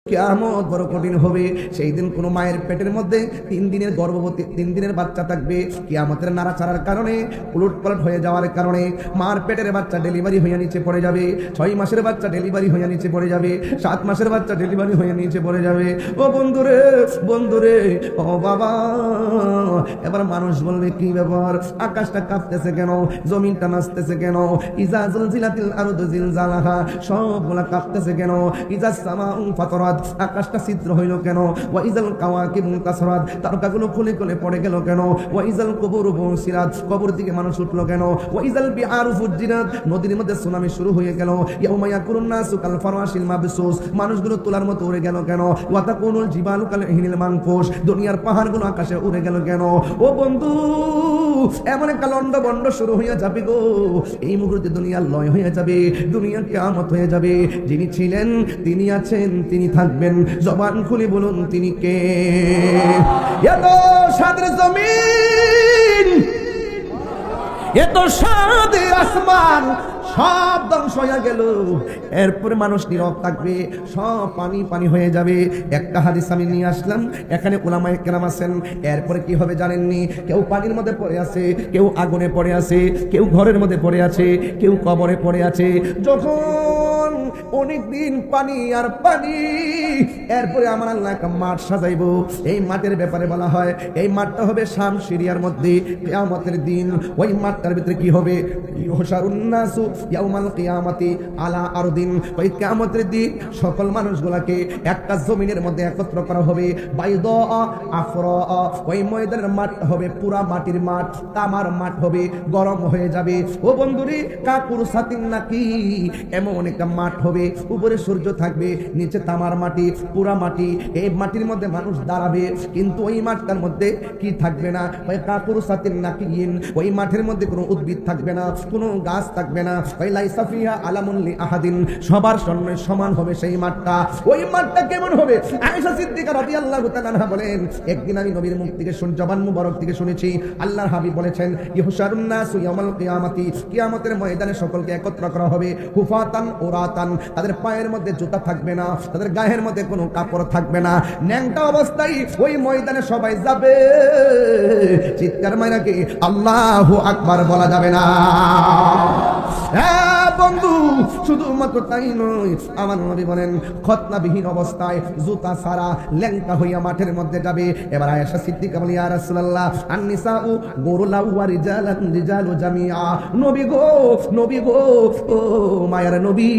কিয়ামত বড় কঠিন হবে। সেই দিন কোনো মায়ের পেটের মধ্যে 3 দিনের গর্ভবতী 3 দিনের বাচ্চা থাকবে। কিয়ামতের নাড়াচাড়ার কারণে, উলটপালট হয়ে যাওয়ার কারণে মার পেটের বাচ্চা ডেলিভারি হয়ে নিচে পড়ে যাবে। 6 মাসের বাচ্চা ডেলিভারি হয়ে নিচে পড়ে যাবে। 7 মাসের বাচ্চা ডেলিভারি হয়ে নিচে পড়ে যাবে। ও বন্ধুরে, বন্ধুরে, ও বাবা, এবার মানুষ বলবে কি ব্যাপার, আকাশটা কাঁপতেছে কেন, জমিনটা নাচতেছে কেন, ইজা জুলজিলাতিল আরদু জিলজালাহা, সবগুলা কাঁপতেছে কেন, ইজা সামাউ ফাতারাত, আকাশটা ছিদ্র হইল কেন, ওয়াইজাল কাওয়াকিবু তাসরাত, তারকাগুলো খুলে খুলে পড়ে গেল কেন, ওয়াইজাল কুবুরু বুসিরাত, কবর থেকে মানুষ উঠলো কেন, ওয়াইজাল বিআরু ফুজ্জিরাত, নদীর মধ্যে সুনামি শুরু হয়ে গেল, ইয়াউমা ইয়াকুনুন নাসু কাল ফারাশিল মাবসুস, মানুষগুলো তোলার মতো উড়ে গেল কেন, ওয়া তাকুনুল জিবালু কাল ইহনিল মানফুস, দুনিয়ার পাহাড়গুলো আকাশে উড়ে গেল কেন। ও বন্ধু, এমন একটা লন্ডভন্ড শুরু হয়ে যাবে গো, এই মুহূর্তে দুনিয়া লয় হয়ে যাবে, দুনিয়া কিয়ামত হয়ে যাবে। যিনি ছিলেন, তিনি আছেন, তিনি থাকবেন, জবান খুলে বলুন তিনি কে। এত সাদের জমিন, এত সাদের আসমান, সব ধ্বংস হয়ে গেল। এরপরে মানুষ নীরব থাকবে, সব পানি পানি হয়ে যাবে। একটা হাদিস আমি নিয়ে আসলাম, এখানে উলামায়ে কেরাম আছেন। এরপরে কি হবে জানেননি? কেউ পানির মধ্যে পড়ে আছে, কেউ আগুনে পড়ে আছে, কেউ ঘরের মধ্যে পড়ে আছে, কেউ কবরে পড়ে আছে। যখন অনেকদিন পানি আর পানি, এরপরে আমার আল্লাহ একটা মাঠ সাজাইবো। এই মাঠের ব্যাপারে বলা হয়, এই মাঠটা হবে শাম সিরিয়ার মধ্যে কিয়ামতের দিন। ওই মাঠটার ভিতরে কি হবে? ইউহশারুন নাসু ইয়াউমাল কিয়ামাতি আলা আরদিন, ওই কিয়ামতের দিন সকল মানুষগুলোকে একটা জমিনের মধ্যে একত্র করা হবে। বাইদা আফরা, ওই ময়দানের মাঠ হবে পুরা মাটির মাঠ, তামার মাঠ হবে, গরম হয়ে যাবে। ও বন্ধুরে, কাকুর সাতিন নাকি, এমন একটা মাঠ হবে, উপরে সূর্য থাকবে, নিচে তামার মাটি, পুরা মাটি। এই মাটির মধ্যে মানুষ দাঁড়াবে, কিন্তু ওই মাঠটার মধ্যে কি থাকবে না? ওই কাকুর সাতিন নাকি, ওই মাঠের মধ্যে কোনো উদ্ভিদ থাকবে না, কোনো গাছ থাকবে না। ওই লাইসা ফিহা আলামুন লিআহাদিন, সবার জন্য সমান হবে সেই মাঠটা। ওই মাঠটা কেমন হবে? আয়েশা সিদ্দিকা রাদিয়াল্লাহু তাআলা আনহা বলেন, একদিন আমি নবীর মুখ থেকে জবান মুবারক থেকে শুনেছি, আল্লাহর হাবিব বলেছেন, ইহশারুন নাসু ইয়াউমাল কিয়ামাতি, কিয়ামতের ময়দানে সকলকে একত্র করা হবে, হুফাতান উরাতান, তাদের পায়ের মধ্যে জুতা থাকবে না, তাদের গায়ের মধ্যে কোনো কাপড় থাকবে না, ন্যাংটা অবস্থায় ওই ময়দানে সবাই যাবে। চিৎকার মাইরা কি আল্লাহু আকবার বলা যাবে না? হ্যাঁ বন্ধু, শুধুমাত্র তাই নয়, আমার নবী বলেন, খতনাবিহীন অবস্থায় জুতা ছাড়া ল্যাংটা হইয়া মাঠের মধ্যে যাবে। এবার আয়েশা সিদ্দিকা বলি, ইয়া রাসূলুল্লাহ, আন-নিসাউ গুরুলাউ ওয়া রিজালান রিজালু জামিআ, নবী গো, নবী গো, ও মায়ের নবী,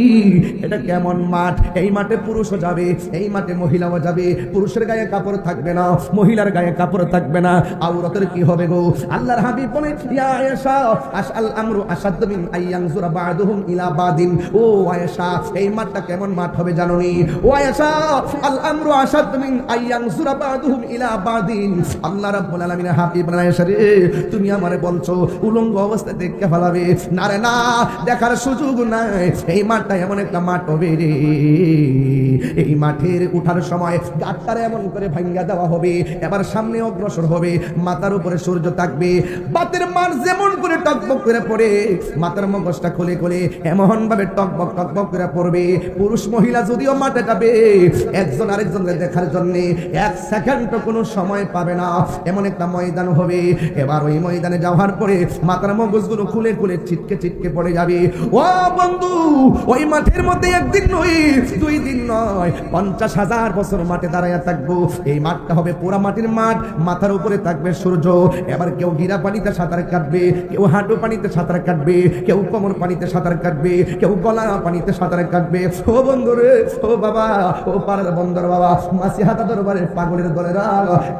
এটা কেমন মাঠ? এই মাঠে পুরুষও যাবে, এই মাঠে মহিলাও যাবে, পুরুষের গায়ে কাপড় থাকবে না, মহিলার গায়ে কাপড় থাকবে না, আওরাতের কি হবে গো? আল্লাহর হাবিব বলে, ইয়া আয়েশা, আশআল আমরু আশাদ্দু মিন আইয়ানজুরা বা'দুহুম ইলা বাদিন। ও আয়েশা, এই মাঠটা কেমন মাঠ হবে জানোনি? ও আয়েশা, আল আমরু আশাদ্দু মিন আইয়ানজুরা বা'দুহুম ইলা বাদিন। আল্লাহ রাব্বুল আলামিনের হাবিব আয়েশা রে, তুমি আমারে বলছো উলঙ্গ অবস্থায় দেখে ফেলাবে? না রে না, দেখার সুযোগ নাই। এই মাঠটা এমন একটা মাঠ হবে রে, এই মাঠের উঠার সময় গাঁটটারে এমন করে ভাঙ্গা দেওয়া হবে, এবার সামনে অগ্রসর হবে, মাথার উপরে সূর্য থাকবে, বাতের মার যেমন করে টকবক করে পড়ে, মাথার মগজটা খুলে খুলে এমন ভাবে টকবক টকবক করে পড়বে। পুরুষ মহিলা যদিও মাঠে যাবে, একজন আরেকজনকে দেখার জন্য 1 সেকেন্ড কোনো সময় পাবে না, এমন একটা ময়দান হবে। এবার ওই ময়দানে যাওয়ার পরে মাথার মগজগুলো খুলে খুলে ছিটকে ছিটকে পড়ে যাবে। ও বন্ধু, ওই মাঠের মধ্যে একদিন নয়, 2 দিন নয়, 50,000 বছর মাঠে দাঁড়ায় থাকবো। এই মাঠটা হবে পুরা মাটির মাঠ, মাথার উপরে থাকবে সূর্য। এবার কেউ গিরা পানিতে সাঁতার কাটবে, কেউ হাঁটু পানিতে সাঁতার কাটবে, কেউ কোমর পানিতে সাঁতার কাটবে, কেউ গলা পানিতে সাঁতার কাটবে। ও বন্ধুরে, ও বাবা, ও পাড়ার বন্দর বাবা, মাসিহাতা দরবারের পাগলের দলেরা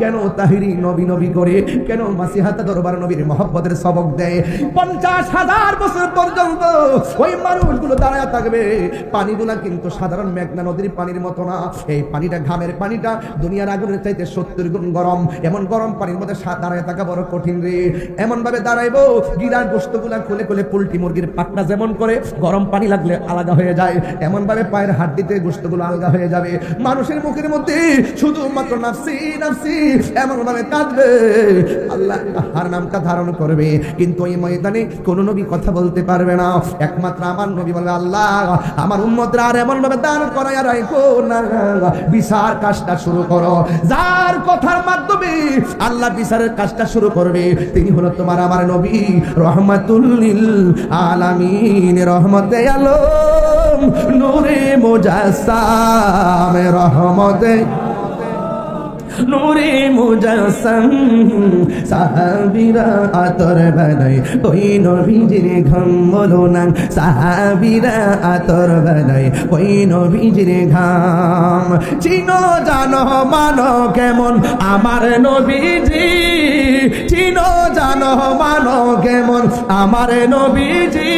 কেন তাহিরি নবী নবী করে, কেন মাসিহাতা দরবার নবীর মহব্বতের সবক দেয়? 50,000 বছর পর্যন্ত ওই মানুষগুলো দাঁড়ায় থাকবে। পানিগুলা কিন্তু সাধারণ মেঘনা নদীর পানির মতো না, এই পানিটা ঘামের পানিটা দুনিয়ার আগুনের চাইতে 70 গুণ গরম। এমন গরম পানির মধ্যে দাঁড়ায় থাকা বড় কঠিন রে। এমন ভাবে দাঁড়াইবো, গিরার গোশতগুলা খুলে খুলে পোল্ট্রি মুরগির পাটনা যেমন করে গরম পানি লাগলে আলাদা হয়ে যায়, এমন ভাবে পায়ের হাড্ডিতে গোশতগুলো আলগা হয়ে যাবে। মানুষের মুখের মধ্যে শুধুমাত্র নাফসি নাফসি এমন ভাবে কাঁদবে, আল্লাহ তার নামটা ধারণ করবে, কিন্তু এই ময়দানে কোন নবী কথা বলতে পারবে না। একমাত্র আমার নবী বলে, আল্লাহ আমার উম্মতরা আর এমন ভাবে দান করায় রাখো না, বিচার কাজটা শুরু করো। যার কথার মাধ্যমে আল্লাহ বিচারের কাজটা শুরু করবে তিনি হলো তোমার আমার নবী রহমাতুল লিল আলামিন, রহমতে আলম নূরে মুজাসসাম, রহমতে নূরে মুজাসসাম। সাহাবীরা আতর বানায় ওই নবীজির ঘাম, বলো না সাহাবীরা আতর বানায় ওই নবীজির ঘাম। চিনো জানো মানো কেমন আমার নবীজি, চিনো জানো মানো কেমন আমার নবীজি,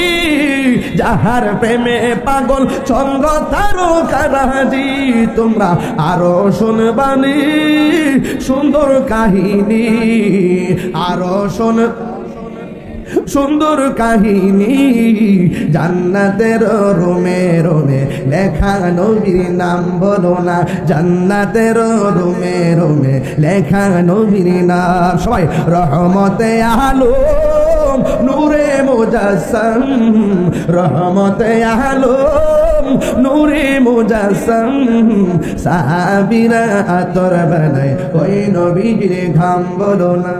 যাহার প্রেমে পাগল চন্দ্র তারকারাজি। তোমরা আরো শুনবানি সুন্দর কাহিনী, আরো শোন সুন্দর কাহিনী, জান্নাতের রুমে রুমে লেখা নবীর নাম, বলো না জান্নাতের রুমে রুমে লেখা নবীর নাম। সবাই রহমতে আলম নূরে মুজাসসাম, রহমতে আলম নূরে মুজাসসাম। সাহাবীরা আতর বানায় ওই নবীর ঘাম, বলো না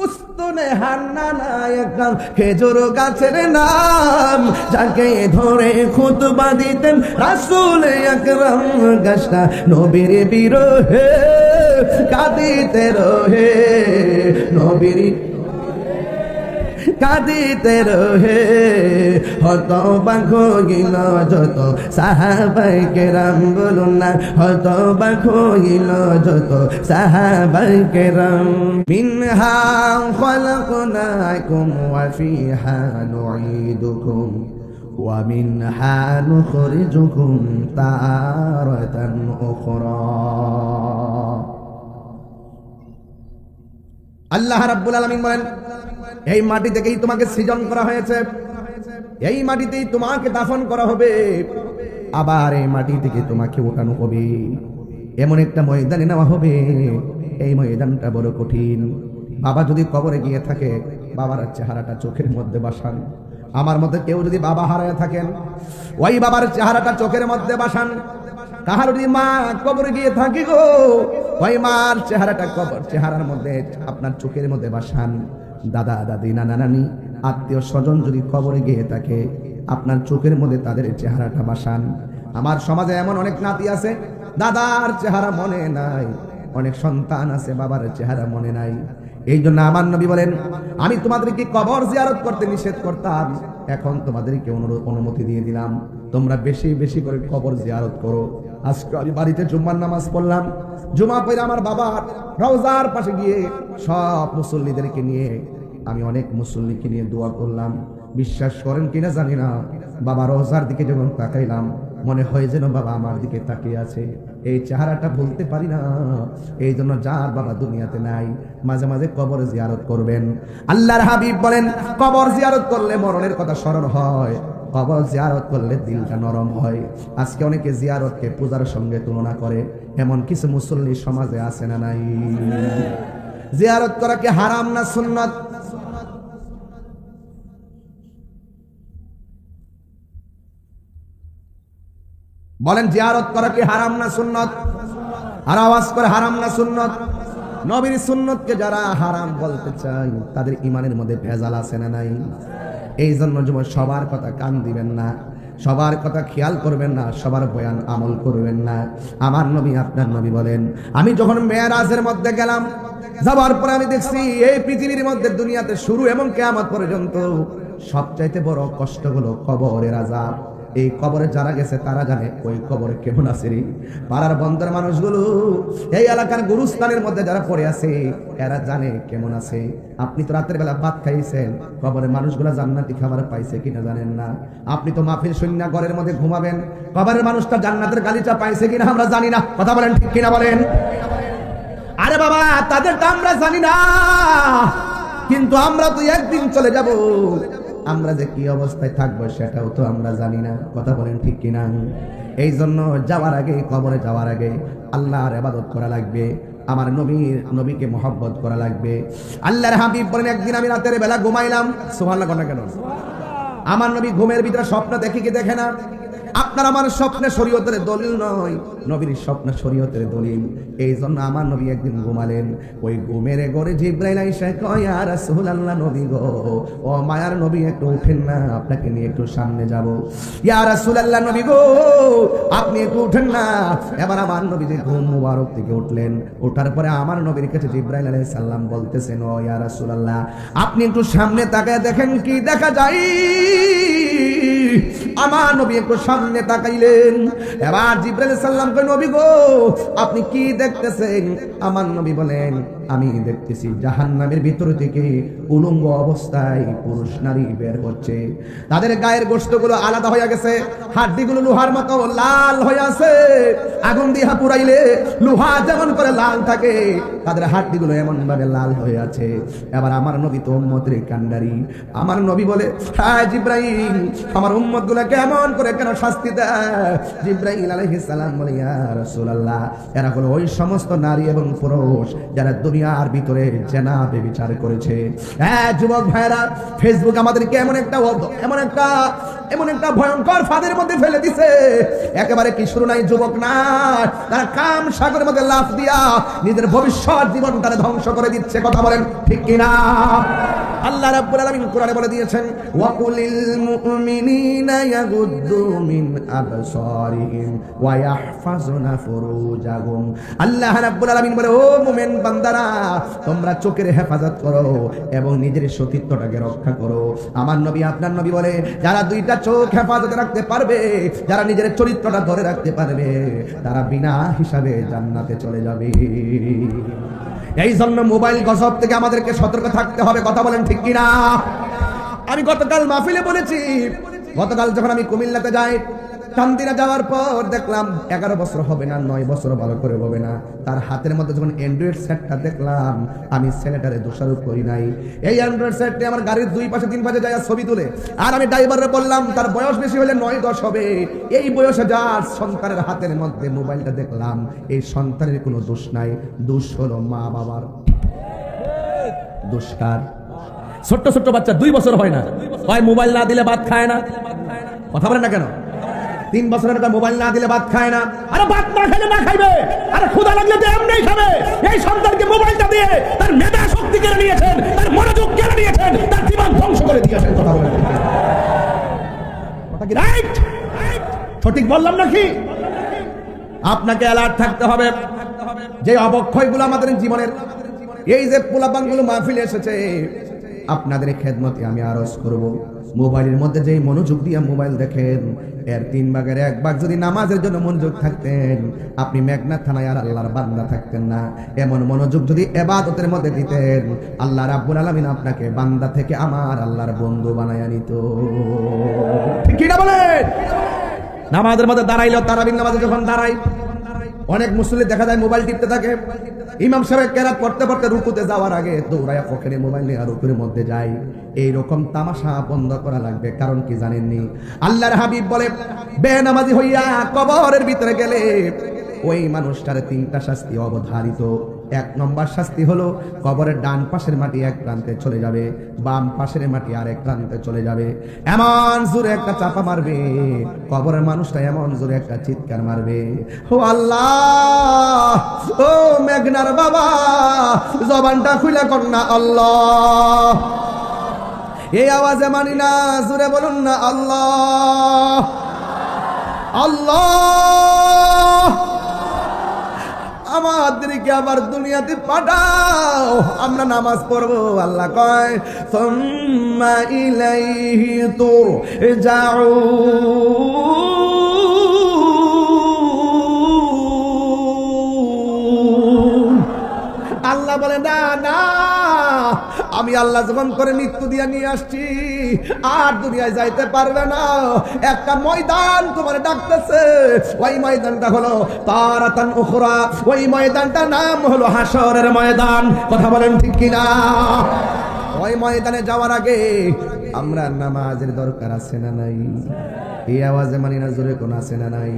উস্তুনে হান্নানা একরাম খেজুর গাছের নাম, যাকে ধরে খুতবা দিতেন রাসূল আকরাম। গাছটা নবীর বিরহে কাঁদিতে রহে, নবীর কাঁদিতে রহে। হতবাক হইল যত সাহাবায়ে কেরাম, বলুন না হতবাক হইল যত সাহাবায়ে কেরাম। মিনহা খালাকনাকুম ওয়া ফিহা নুঈদুকুম ওয়া মিনহা নুখরিজুকুম তারাতান উখরা। আল্লাহ রাব্বুল আলামিন বলেন, এই মাটি থেকেই তোমাকে সৃজন করা হয়েছে, এই মাটিতেই তোমাকে দাফন করা হবে, আবার এই মাটি থেকে তোমাকে ওঠানো হবে। এমন একটা ময়দানে নেওয়া হবে, এই ময়দানটা বড় কঠিন। বাবা যদি কবরে গিয়ে থাকে, বাবার চেহারাটা চোখের মধ্যে বাসান। আমার মধ্যে কেউ যদি বাবা হারায় থাকেন, ওই বাবার চেহারাটা চোখের মধ্যে বাসান। কাহার যদি মা কবরে গিয়ে থাকি গো, ওই মার চেহারাটা কবর চেহারার মধ্যে আপনার চোখের মধ্যে বাসান। দাদা দাদি নানা নানি আত্মীয় স্বজন যদি কবরে গিয়ে থাকে, আপনার চোখের মধ্যে তাদের চেহারাটা বাসান। আমার সমাজে এমন অনেক নাতি আছে দাদার চেহারা মনে নাই, অনেক সন্তান আছে বাবার চেহারা মনে নাই। এই জন্য আমার নবী বলেন, আমি তোমাদেরকে কবর জিয়ারত করতে নিষেধ করতাম, এখন তোমাদেরকে অনুমতি দিয়ে দিলাম, তোমরা বেশি বেশি করে কবর জিয়ারত করো। আজকে আমি বাড়িতে জুম্মার নামাজ পড়লাম, জুমা পড়ে আমার বাবার রওজার পাশে গিয়ে সব মুসল্লিদেরকে নিয়ে আমি অনেক মুসল্লিকে নিয়ে দোয়া করলাম। বিশ্বাস করেন কিনা জানি না, বাবা রওজার দিকে যখন তাকাইলাম মনে হয় যেন বাবা আমার দিকে তাকিয়ে আছে। এই চেহারাটা ভুলতে পারি না। এই জন্য যার বাবা দুনিয়াতে নাই মাঝে মাঝে কবর জিয়ারত করবেন। আল্লাহর হাবিব বলেন, কবর জিয়ারত করলে মরণের কথা স্মরণ হয়, কবর জিয়ারত করলে দিলটা নরম হয়। আজকে অনেকে জিয়ারতকে পূজার সঙ্গে তুলনা করে, এমন কিছু মুসল্লি সমাজে আছে না নাই? জিয়ারত করা কি হারাম না সুন্নাত? বলেন, জিয়ারত করা কি হারাম না সুন্নত? আর আওয়াজ করে হারাম না সুন্নত? নবীর সুন্নতকে যারা হারাম বলতে চায় তাদের ইমানের মধ্যে ভেজাল আছে না নাই? এই জন্য যুবক সবার কথা কান দিবেন না, সবার কথা খেয়াল করবেন না, সবার বয়ান আমল করবেন না। আমার নবী আপনার নবী বলেন, আমি যখন মেরাজের মধ্যে গেলাম, যাবার পরে আমি দেখছি এই পৃথিবীর মধ্যে দুনিয়াতে শুরু এবং কিয়ামত পর্যন্ত সবচাইতে বড় কষ্ট হলো কবরের আযাব। এই কবরে যারা গেছে তারা জানে ওই কবরে কেমন আছে রে। পাড়ার বন্দর মানুষগুলো, এই এলাকার গুরুস্থানের মধ্যে যারা পড়ে আছে এরা জানে কেমন আছে। আপনি তো রাতের বেলা ভাত খাইছেন, কবরের মানুষগুলা জান্নাতি খাবার পাইছে কিনা জানেন না। আপনি তো মাহফিল শূন্য ঘরের মধ্যে ঘুমাবেন, কবরের মানুষটা জান্নাতের গালিচা পাইছে কিনা আমরা জানি না। কথা বলেন ঠিক কিনা বলেন? আরে বাবা, তাদেরটা আমরা জানি না। কিন্তু আমরা তো একদিন চলে যাব, আমরা যে কি অবস্থায় থাকবো সেটাও তো আমরা জানি না। কথা বলেন ঠিক কিনা? এই জন্য যাওয়ার আগে, কবরে যাওয়ার আগে আল্লাহর ইবাদত করা লাগবে, আমার নবীকে মহব্বত করা লাগবে। আল্লাহর হাবিব বলেন, একদিন আমি রাতের বেলা ঘুমাইলাম, সুবহানাল্লাহ কোন কেন, আমার নবী ঘুমের ভিতরে স্বপ্ন দেখে কি দেখে না? আপনার আমার স্বপ্নে শরীয়তের দলিল নয়, নবীর স্বপ্ন শরীয়তের দলিল। এই জন্য আমার নবী একদিন ঘুমালেন, ওই ঘুমের ঘরে জিবরাইল আইসা কয়, ইয়া রাসূলুল্লাহ, নবী গো, ও মায়ার নবী একটু উঠেন না, আপনাকে নিয়ে একটু সামনে যাব। ইয়া রাসূলুল্লাহ, নবী গো, আপনি একটু উঠেন না। এবার আমার নবী যে ঘুম মুবারক থেকে উঠলেন, ওঠার পরে আমার নবীর কাছে জিবরাইল আলাইহিস সালাম বলতেছেন, ও ইয়া রাসূলুল্লাহ, আপনি একটু সামনে তাকায় দেখেন কি দেখা যায়। আমার নবী একটু সামনে তাকাইলেন, এবার জিবরাইল সাল্লাম কই, নবী গো, আপনি কি দেখতেছেন? আমার নবী বলেন, আমি দেখতেছি জাহান্নামের ভিতর থেকে উলঙ্গ অবস্থায় পুরুষ নারী বের হচ্ছে, তাদের গায়ের গোশতগুলো আলাদা হয়ে গেছে, হাড্ডিগুলো লোহার মতো লাল হয়ে আছে, আগুন দিয়ে পুরাইলে লোহা যেমন করে লাল থাকে, তাদের হাড্ডিগুলো এমন ভাবে লাল হয়ে আছে। এবার আমার নবী তো উম্মতের কান্ডারি, আমার নবী বলে, হ্যাঁ জিবরাইল, আমার উম্মতগুলো কেমন করে কেন শাস্তি দেয়? জিবরাইল আলাইহিস সালাম বলে, ইয়া রাসূলুল্লাহ, এরা হলো ওই সমস্ত নারী এবং পুরুষ যারা দুনিয়ার ভিতরে জেনা ব্যভিচার করেছে। হ্যাঁ যুবক ভাইরা, ফেসবুক আমাদেরকে এমন একটা ভয়ঙ্কর ফাঁদের মধ্যে ফেলে দিছে, একেবারে কিশোর নাই, যুবক না, তারা কাম সাগরের মধ্যে লাফ দিয়া নিজের ভবিষ্যৎ জীবনটা ধ্বংস করে দিচ্ছে। কথা বলেন ঠিক কিনা? আল্লাহ রাব্বুল আলামিন কোরআনে বলে দিয়েছেন, ওয়াকুলিল মুমিনিনা ইয়াগুদ্দু মিন আবসারিহিম ওয়া ইয়াহফাজুনা ফুরুজাহুম। আল্লাহ রাব্বুল আলামিন বলে, ও মুমিন বান্দারা, তোমরা চোখের হেফাজত করো এবং নিজের সতীত্বটাকে রক্ষা করো। আমার নবী, আপনার নবী বলে, যারা দুইটা চোখ হেফাজতে রাখতে পারবে, যারা নিজের চরিত্রটা ধরে রাখতে পারবে, তারা বিনা হিসাবে জান্নাতে চলে যাবে। এই জন্য মোবাইল গজব থেকে আমাদেরকে সতর্ক থাকতে হবে। কথা বলেন ঠিক কিনা? আমি গতকাল মাহফিলে বলেছি, গতকাল যখন আমি কুমিল্লাতে যাই, চান্দিনা যাওয়ার পর দেখলাম 11 বছর হবে না, 9 বছর ভালো করে হবে না, তার হাতের মধ্যে যখন অ্যান্ড্রয়েড সেটটা দেখলাম, আমি ছেলেটারে দোষারোপ করি নাই। এই অ্যান্ড্রয়েড সেটটি আমার গাড়ির 2 পাশে 3 পাশে যায় ছবি তুলে, আর আমি ড্রাইভারে বললাম তার বয়স বেশি হলে 9-10 হবে, এই বয়সে যার সন্তানের হাতের মধ্যে মোবাইলটা দেখলাম, এই সন্তানের কোনো দোষ নাই, দোষ হলো মা বাবার। দোষকার ছোট্ট ছোট্ট বাচ্চা 2 বছর হয় না, হয় মোবাইল না দিলে ভাত খায় না। কথা বলেন না কেন? 3 বছরের একটা মোবাইল না দিলে ভাত খায় না। আরে ভাত না খেলে না খাইবে, আরে ক্ষুধা লাগলে তো এমনি খাবে। এই সন্তানকে মোবাইলটা দিয়ে তার মেধা শক্তি কেড়ে নিয়েছেন, তার মনোযোগ কেড়ে নিয়েছেন, তার জীবন ধ্বংস করে দিয়েছেন। কথা বলেন, কথা কি রাইট? সঠিক বললাম নাকি? আপনাকে অ্যালার্ট থাকতে হবে যে অবক্ষয়গুলো আমাদের জীবনের, এই যে পোলাপানগুলো মাহফিলে এসেছে, আপনাদের খেদমতে আমি আরজ করব, মোবাইলের মধ্যে যেই মনোযোগ দিয়ে মোবাইল দেখেন, এর 3 ভাগের 1 ভাগ যদি নামাজের জন্য মনোযোগ থাকতেন, আপনি মেঘনা থানায় আর আল্লাহর বান্দা থাকতেন না। এমন মনোযোগ যদি ইবাদতের মধ্যে দিতেন, আল্লাহ রাব্বুল আলামিন আপনাকে বান্দা থেকে আমার আল্লাহর বন্ধু বানায়া নিত। ঠিক কি না বলেন? নামাজের মধ্যে দাঁড়াইলো, তারাবির নামাজে যখন দাঁড়াই, অনেক মুসল্লি দেখা যায় মোবাইল টিপতে থাকে। ইমাম সাহেব কেরাত পড়তে পড়তে রুকুতে যাওয়ার আগে দৌড়ায়া পকেটে মোবাইল নিয়ে রুকুর মধ্যে যায়। এইরকম তামাশা বন্ধ করা লাগবে। কারণ কি জানেননি? আল্লাহর হাবিব বলে, বেনামাজি হইয়া কবরের ভিতরে গেলে ওই মানুষটার 3টা শাস্তি অবধারিত। 1 নম্বর শাস্তি হলো কবরের ডান পাশের মাটি এক প্রান্তে চলে যাবে, বাম পাশের মাটি আরেক প্রান্তে চলে যাবে। এমন জোরে একটা চাপা মারবে, কবরের মানুষটা এমন জোরে একটা চিৎকার মারবে, ও আল্লাহ, ও মেঘনার বাবা, জবানটা খুলে কর না আল্লাহ। এই আওয়াজে মানি না, জোরে বলুন না আল্লাহ, আল্লাহ। আমাদেরকে আবার দুনিয়াতে পাঠাও, আমরা নামাজ পড়বো। আল্লাহ কয়, সুম্মা ইলাইহি তুরজাউন। আল্লাহ বলে, না না, আমি আল্লাহ যখন করে মৃত্যু দিয়া নিয়ে আসছি, আর দুনিয়ায় যাইতে পারবে না। একটা ময়দান তোমার ডাকতেছে, ওই ময়দানটা হলো তারাতান উখরা, ওই ময়দানটা নাম হলো হাসরের ময়দান। কথা বলেন ঠিক কিনা? ওই ময়দানে যাওয়ার আগে আমরা নামাজের দরকার আছে না নাই? এই আওয়াজে মানি না জোরে কোন আছে না নাই?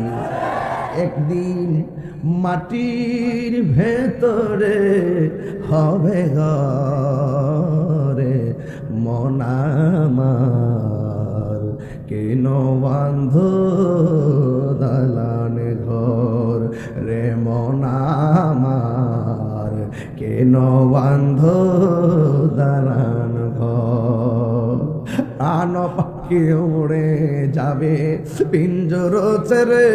একদিন মাটির ভেতরে হবে ঘরে মন আমার, কেন বান্ধ দালান ঘর রে মন আমার, কেন বান্ধ দালান ঘর। আন পাখি উড়ে যাবে পিঞ্জর ছেড়ে,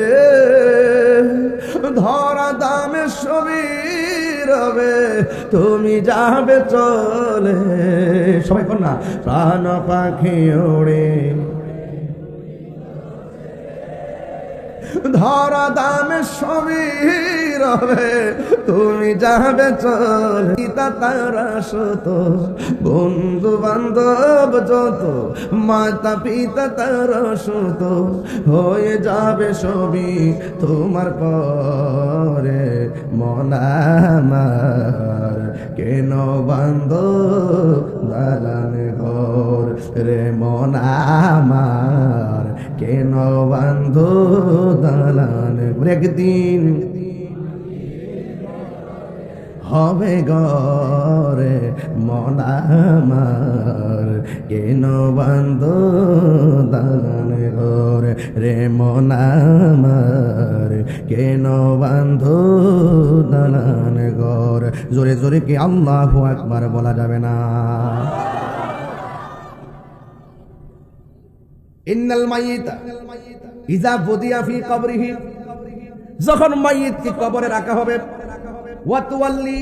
ধরা দামে সবই রবে তুমি যাবে চলে। সবাই কর না, প্রাণ পাখি উড়ে ধরা দামে সবই রবে তুমি যাবে চলে। পিতা তারা শত বন্ধু বান্ধব যত, মাতা পিতা তারা শত হয়ে যাবে সবই তোমার পরে মন আমার, কেন বান্ধ দালান ঘর রে মন আমার, কেন বান্ধ দালান। একদিন হবে ঘরে মন আমার, কেন বান্ধ দালান ঘর রে মন আমার, কেন বান্ধ দালান ঘর। জোরে জোরে কি আল্লাহু আকবার বলা যাবে না? ইন্নাল মাইয়িতা ইযা বুদিয়া ফি কবরিহি, যখন মাইয়িতকে কবরে রাখা হবে, ওয়া তুওয়াল্লি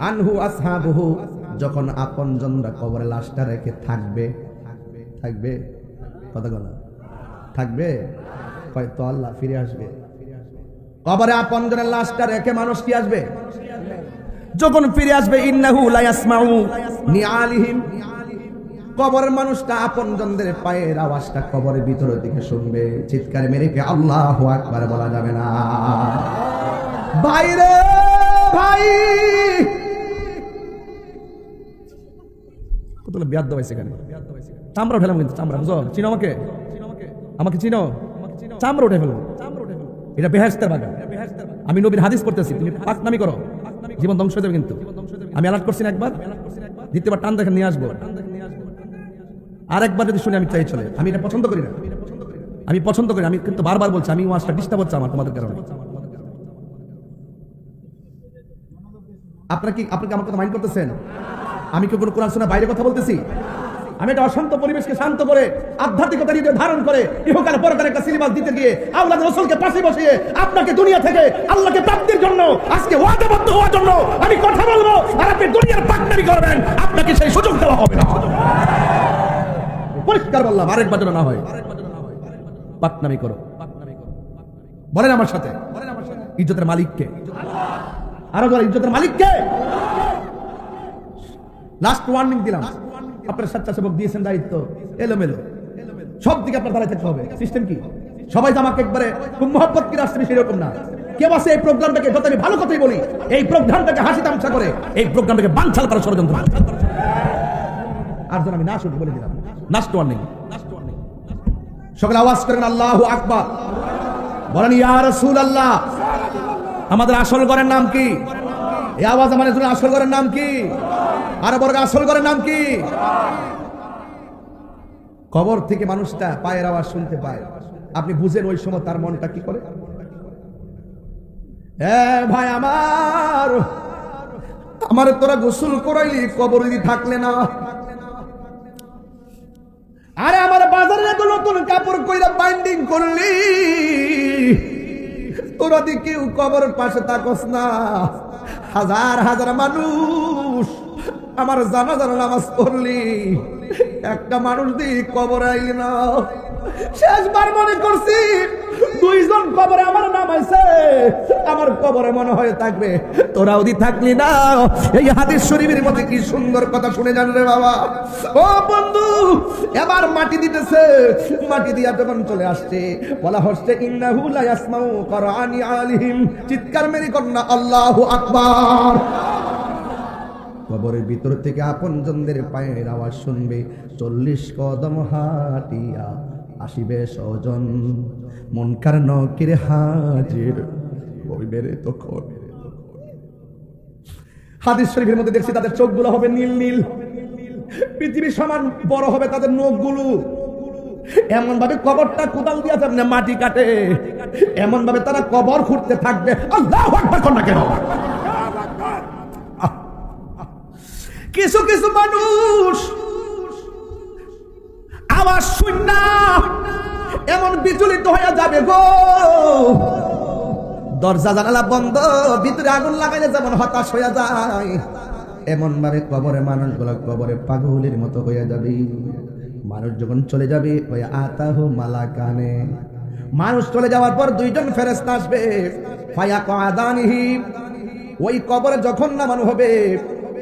আনহু আসহাবুহু, যখন আপনজনরা কবরে লাশটা রেখে থাকবে, থাকবে কথা বলা থাকবে, হয়তো আল্লাহ ফিরে আসবে। কবরে আপনজনের লাশটা রেখে মানুষ কি আসবে? যখন ফিরে আসবে, ইন্নাহু লা ইয়াসমাউ নিআলিহিম, কবরের মানুষটা আপনজনদের পায়ের আওয়াজটা কবরের ভিতরের দিকে শুনবে। চিৎকার মেরে কে আল্লাহু আকবার বলা যাবে না? বাইরে ভাই কতগুলো বিয়াদ দেওয়াইছে এখানে, চামড়া উঠালাম কিন্তু, চামড়া বুঝো, চিনো আমাকে, আমাকে চিনো, চামড়া উঠে ফেলবো। এটা বেহেশতের বাগান। আমি নবীর হাদিস পড়তেছি, তুমি পাকনামি করো জীবন ধ্বংস হয়ে যাবে। কিন্তু আমি অ্যালার্ট করছি না একবার, দ্বিতীয়বার টান দেখে নিয়ে আসবো। আর একবার যদি শুনে আমি চাই চলে, আমি এটা পছন্দ করি না, আমি পছন্দ করি। আমি কিন্তু বারবার বলছি, আমি ওয়াজটা ডিস্টার্ব হচ্ছে আমার তোমাদের কারণে। আপনারা কি আমার কথা মাইন্ড করতেছেন? আমি কি কোনো কোরআন শোনা বাইরে কথা বলতেছি? আমি একটা অশান্ত পরিবেশকে শান্ত করে আধ্যাত্মিকতা হৃদয়ে ধারণ করে ইহকাল পরকালে একটা সিলেবাস দিতে গিয়ে আওলাদ রাসূলকে পাশে বসিয়ে আপনাকে দুনিয়া থেকে আল্লাহকে প্রাপ্তির জন্য আজকে ওয়াদাবদ্ধ হওয়ার জন্য আমি কথা বলবো, আর আপনি দুনিয়ার পাকনামি করবেন, আপনাকে সেই সুযোগ দেওয়া হবে না। পরিষ্কার বললাম, আরেকবার যেন না হয়। পাকনামি করো, বলেন আমার সাথে, ইজ্জতের মালিককে, আরো বলেন ইজ্জতের মালিককে। লাস্ট ওয়ার্নিং দিলাম, আপনার স্বেচ্ছাসেবক দিয়েছেন দায়িত্ব, এলোমেলো সব দিকে আপনার দাঁড়ায় থাকতে হবে। সিস্টেম কি? সবাই যে আমাকে একবারে খুব মহব্বত করে আসছে সেরকম না। কেউ আছে এই প্রোগ্রামটাকে, যত আমি ভালো কথাই বলি, এই প্রোগ্রামটাকে হাসি তামাশা করে এই প্রোগ্রামটাকে বানচাল করার ষড়যন্ত্র। আর যেন আমি না শুনি বলে দিলাম, লাস্ট ওয়ার্নিং। সকলে আওয়াজ করেন আল্লাহু আকবার, বলেন ইয়া রাসূলুল্লাহ। আমাদের আসল ঘরের নাম কি? এই আওয়াজ আমাদের জন্য আসল ঘরের নাম কি? আর বর্গ আসল ঘরের নাম কি? কবর থেকে মানুষটা পায়ের আওয়াজ শুনতে পায়, আপনি বুঝেন ওই সময় তার মনটা কি করে? ভাই আমার তোরা গোসল করাইলি, কবর যদি থাকলে না। আরে আমার বাজারে এত নতুন কাপড় কইরা বাইন্ডিং করলি, তোরা দি কেউ কবরের পাশে থাকস না। হাজার হাজার মানুষ আমার জানাজার নামাজ পড়লি, একটা মানুষ দি কবরে আইলি না। শেষবার মনে করছি দুইজন কবরে আমার নাম আইছে, আমার কবরে মনে হয় থাকবে, তোরা ওদি থাকলি না। এই হাদিস শরীফের মধ্যে কি সুন্দর কথা শুনে যান রে বাবা। ও বন্ধু, এবার মাটি দিতেছে, মাটি দিয়া যখন চলে আসছে, বলা হচ্ছে ইন্নাহু লা ইয়াসমাউ করানি আলিহিম। চিৎকার মেরে কন্যা আল্লাহু আকবার। কবরের ভিতর থেকে আপনজনদের পায়ের আওয়াজ শুনবে, 40 কদম হাঁটিয়া আসিবে স্বজন, মুনকার নকির হাজির হইবে রে তখন। হাদিস শরীফের মধ্যে দেখছি তাদের চোখগুলো হবে নীল নীল, পৃথিবীর সমান বড় হবে তাদের নখগুলো। এমন ভাবে কবরটা কোদাল দিয়া যাবে না, মাটি কাটে, এমন ভাবে তারা কবর খুঁড়তে থাকবে। আল্লাহু আকবার কোন না কেন? কিছু কিছু মানুষ আওয়াজ শুননা এমন বিচলিত হয়ে যাবে গো, দরজা জানালা বন্ধ, ভিতরে আগুন লাগাইলে যেমন হতাশ হয়ে যায়, এমন ভাবে কবরে মানুষগুলো কবরে পাগলের মতো হয়ে যাবে। মানুষ যখন চলে যাবে, ওই আতাহু মালাকানে, মানুষ চলে যাওয়ার পর দুইজন ফেরেশতা আসবে, ফায়াকাদানিহি, ওই কবরে যখন নামানো হবে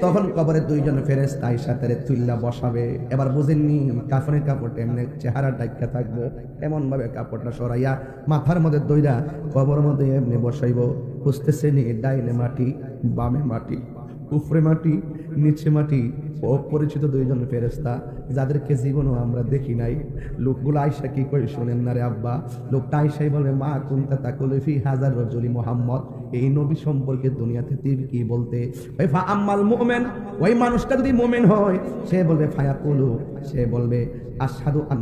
তখন কবরে দুইজন ফেরেশতা আইসাতে তুল্লা বসাবে। এবার বুঝেননি, কাফনের কাপড়টা এমনি চেহারা ঢাকা থাকবো, এমন ভাবে কাপড়টা সরাইয়া মাথার মধ্যে দইরা কবরের মধ্যে এমনি বসাইব। বুঝতেছে নি, ডাইনে মাটি, বামে মাটি, উপরে মাটি, নিচে মাটি, অপরিচিত দুইজন ফেরেশতা যাদেরকে জীবনও আমরা দেখি নাই। লোকগুলো আয়সা কি করে শোনেন না রে আব্বা, লোকটা আয়সাই বলে, মা কুনতা তাকুলু ফি হাজার রাজুলি মুহাম্মদ, এই নবী সম্পর্কে দুনিয়াতে তুই কি বলতে? ওই ফা আম্মাল মুমিন, ওই মানুষটা যদি মুমিন হয় সে বলবে ফায়াকুলু, সে বলবে আশহাদু আন